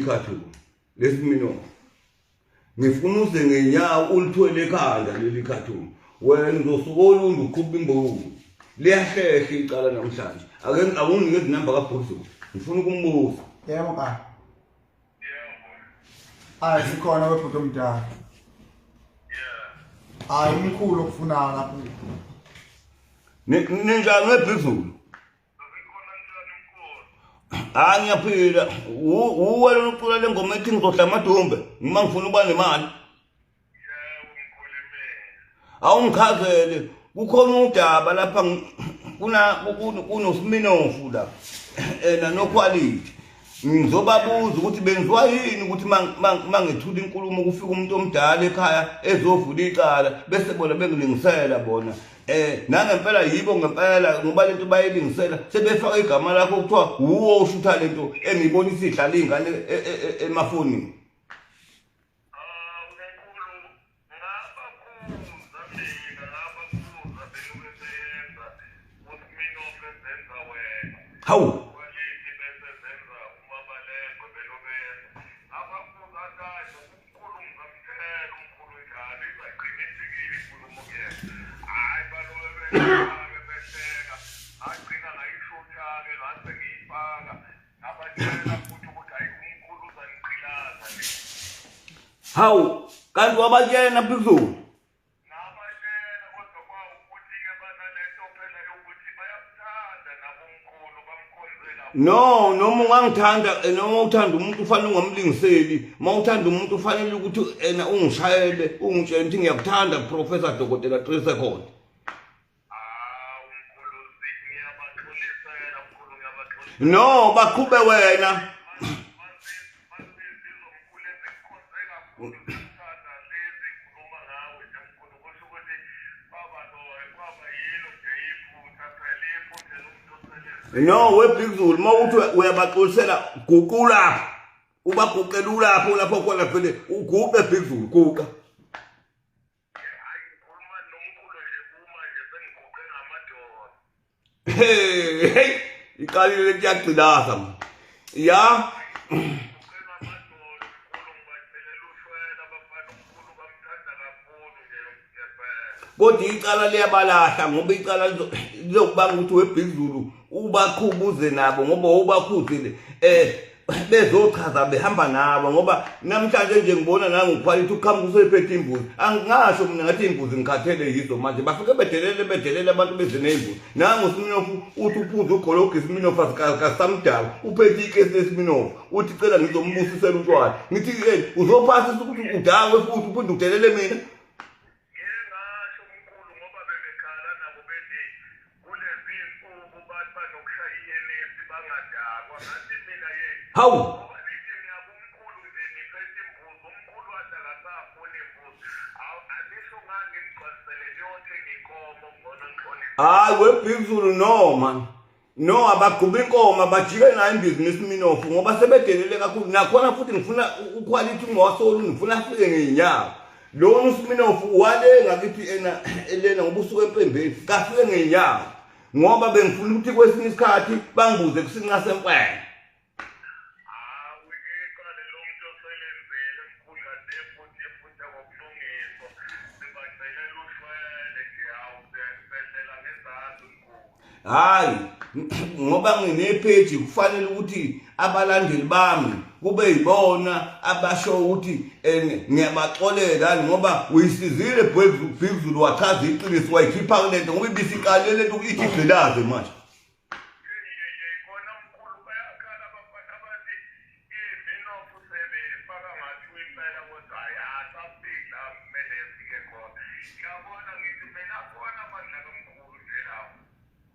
cartoon lesimino ngifuna uze ngenyawo ulithwele ekhanda leli cartoon wena uzosukola uqhubha imbovu liyahlehla icala namhlanje ake awunike izinamba kaBigZulu ngifuna ukumbuza yebo ka hayi sikhona webhuti omdala hayi umkhulu okufuna lapho ninjani weBigZulu ngiyaphila uwena ucula lengoma ethi ngizohla amadumbe ngima ngifuna uba nemali awungichazele kukhona udaba lapha kunoSminofu la noquality ngizobabuza ukuthi benziwa yini ukuthi mangethula inkulumo kufika umuntu omdala ekhaya ezovula icala bese bona bengilingisela bona nangempela yibo ngempela ngoba lento bayilingisela sebefaka igama lakho kuthiwa uwo ushutha lento engiyibonisa ihlala ingane emafonini hawu hawu kanti wabatshena BigZulu no noma ungangithanda noma uthanda umuntu ufanele ungamlingiseli mawuthanda umuntu ufanele ukuthi ungishayele ungitshela ukuthi ngiyakuthanda Professor Dokotela 3 seconds no baqhube wena no weBigZulu mawuthi uyabaxolisela guqula ubaguqela lapho khona vele ugubhe BigZulu guqa hey iqalile kuyagcilaza ya kodwa icala liyabalahla ngoba icala lizokubanga ukuthi weBigZulu ubakhubuze nabo ngoba ubakhuzile bezochaza behamba nabo ngoba namhlanje nje ngibona nangokukhwalithi ukukhambuka usephethe imbuzi angingasho mina ngathi imbuzi ngikhathele yizo manje bafike bedelele abantu beze nembuzi nangoSminofu uthi uphuze ugologi iSminofu akasamdala uphethe ikesi leSminofu uthi cela ngizombusisela utshwala ngithi uzophasisa ukuthi udawe futhi uphinde udelele mina hawu hayi weBigZulu no man no abagquba inkomo bajike nayo ibhizinisi Sminofu ngoba sebedelele kakhulu nakhona futhi ngifuna uquality ungawasolo ngifuna afike ngenyawo lo uSminofu wale ngakithi elena ngoba usuka empembeni kafike ngenyawo ngoba bengifuna ukuthi kwesinye isikhathi bangibuze kusinqa semfene hayi ngoba nginepage kufanele ukuthi abalandeli bami kube yibona abasho ukuthi ngiyabaxolela ngoba uyisizile BigZulu wachaza iqiniso wayikhipha kulento ngoba ibisiqalele lento ithi igcilaze manje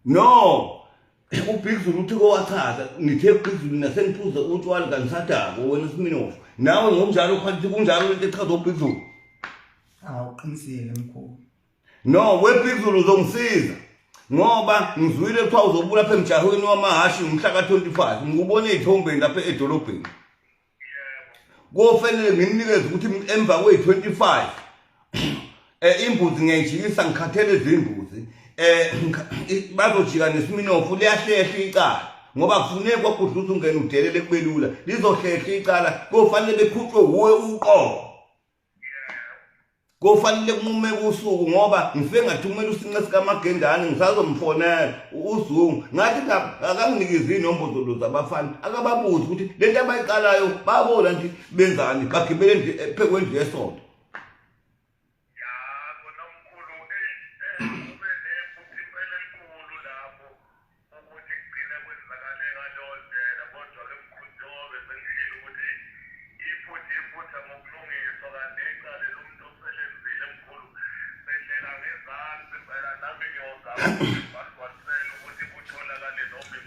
no uBigZulu uthi kowachaza nithe BigZulu naseniphuza utshwala kangisadako wena Sminofu nawe ngokunjalo khalithi kunjalo lento echaza uBigZulu uqinisile mkhulu no weBigZulu uzongisiza ngoba ngizwile kuthiwa uzobula lapha emjahweni wamahashi ngomhla ka25 ngikubona izithombeni lapha edolobheni kofanele nginikeze ukuthi emva kwe25 imbuzi ngiyayijikisa ngikhathele izimbuzi bazojika neSminofu liyahlehla icala ngoba kufuneka kwaKudluza ungene udelele kubelula lizohlehla icala kufanele bekhutshwe uwe uqobo kufanele kumume usuku ngoba ngifike ngathumela usinqe sikamagendane ngisazomfonela uZungu ngathi akanginikeza inombolo zabafana akababuza ukuthi lento abayiqalayo babona nje benzani bagibele nje ephekweni yesonto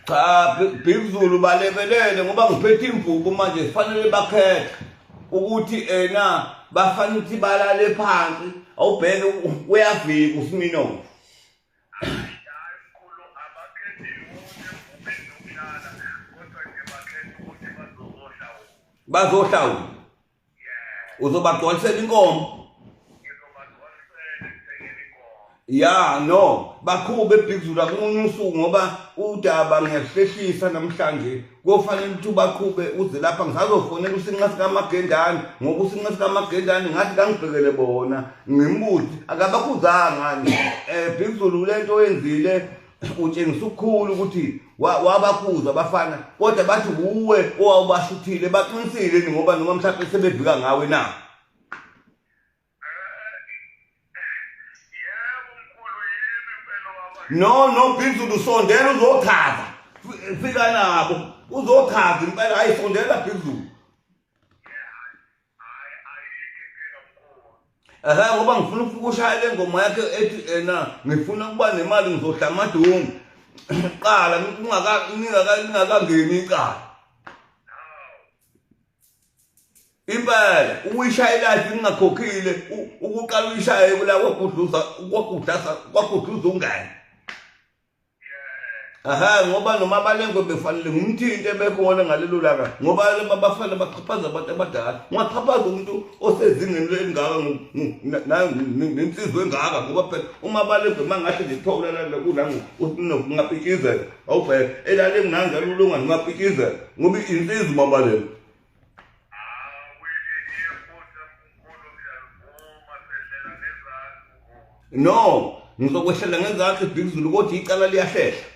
cha uBigZulu balebelele ngoba ngiphethe imvubu manje kufanele bakhethe ukuthi bafanele ukuthi balale phansi awubheke uyavika uSmino bazohlawula uzobagcwalisela inkomo ya no bakhube uBigZulu akumunye usuku ngoba udaba ngiyahlehlisa namhlanje kufanele ukuthi bakhube uze lapha ngisazofonela usinqa sikamagendane ngoba usinqa sikamagendane ngathi kangibhekele bona ngimbuzi akabakhuzanga ngani uBigZulu lento oyenzile utshengisa ukukhulu ukuthi wabakhuza abafana kodwa bathi uwe owawubashuthile baqinisile ngoba noma mhlawumbe sebevika ngawe na no uBigZulu sondela uzochaza fika nabo uzochaza impela ayisondela uBigZulu ngoba ngifuna ukushaya le ngoma yakhe ethi ngifuna ukuba nemali ngizohla amadungu qala ningakangeni icala impela uyishayela nje ngingakhokhile ukuqala uyishaye la kwaKudluza ungane ngoba noma abalengwe befanele ngimthinte bekhona ngalelo langa ngoba abafana baqhaphaza abantu abadala ungaqhaphaza umuntu osezingeni elingaka nensizwe engaka ngoba phela uma abalengwe mangahle ngithola la kunangu ngapikizela awubheke elale nginanjalo ulunga ngapikizela ngoba insizwe mabalengwe no ngizokwehlela ngezakhe uBigZulu kodwa icala liyahlela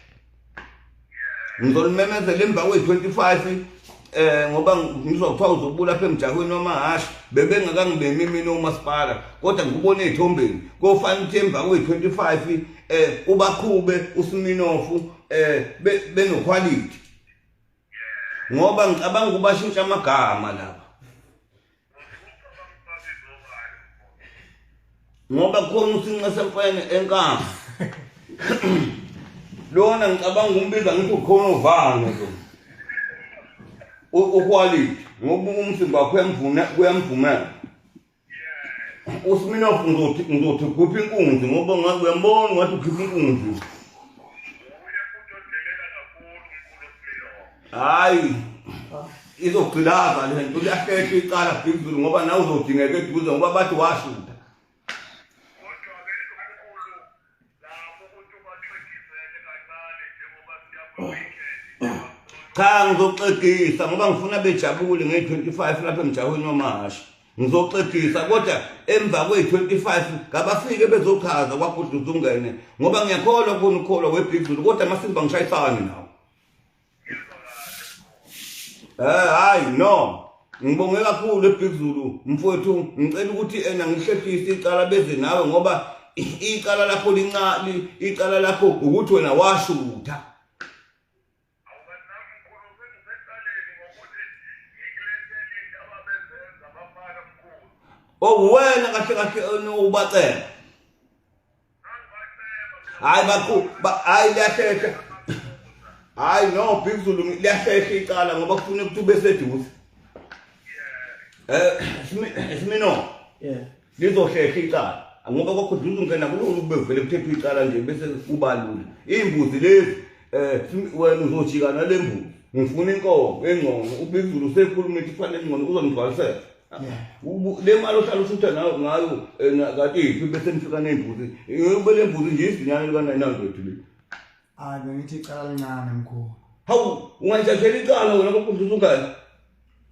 ngizolimemezela emva kwe-25 ngoba ngizokuthiwa uzobula lapha emjahweni wamahashi bebengakangibemi mina umasipala kodwa ngikubona ey'thombeni kofanele ukuthi emva kwe-25 ubakhube uSminofu benoquality ngoba ngicabanga ukubashintsha amagama lapha ngoba khona usinqa semfene enkamba lona ngicabanga umbiza ngithi ukhona uvanga lo uquality ngoba umsimba wakho kuyamvumela uSminofu ngizothi ukhupha inkunzi ngoba ngabe uyambona ngathi ukhipha inkunzi hayi izogcilaza le nto liyahlehla icala uBigZulu ngoba nawe uzodingeka eduze ngoba bathi washutha cha ngizoxegisa ngoba ngifuna bejabule nge-25 lapha emjahweni wamahashi ngizoxegisa kodwa emva kwe-25 ngabafike bezochaza kwaKudluza ungene ngoba ngiyakholwa kubona ukholwa weBigZulu kodwa masiba ngishayisane nawo hayi no ngibonge kakhulu eBigZulu mfowethu ngicela ukuthi ngihlehlise icala beze nawe ngoba icala lakho lincane icala lakho ukuthi wena washutha wena kahle ubacela hayi hayi liyahlehla hayi no uBigZulu liyahlehla icala ngoba kufuna ukuthi ube seduze Smino lizohlehla icala ngoba kwaKudluza ungena kulolu kube vele kuthethwa icala nje bese ubalula imbuzi lezi wena uzojika nalembuzi ngifuna inkomo engcono uBigZulu usekhuluma ukuthi kufanele ingcono uzongigcwalisela le mali ohlala ushutha nayo ngayo ngathi bese nifika nembuzi le mbuzi nje isinyane lika 900 le hayi bengithi icala lincane mkhulu Hawu ungayithathela icala wena kokuthi usungani?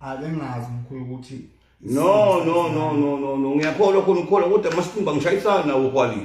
Ake ngazi mkhulu ukuthi No, ngiyakholwa khona ukholwa kodwa masiqhumba ngishayisana nawo quality.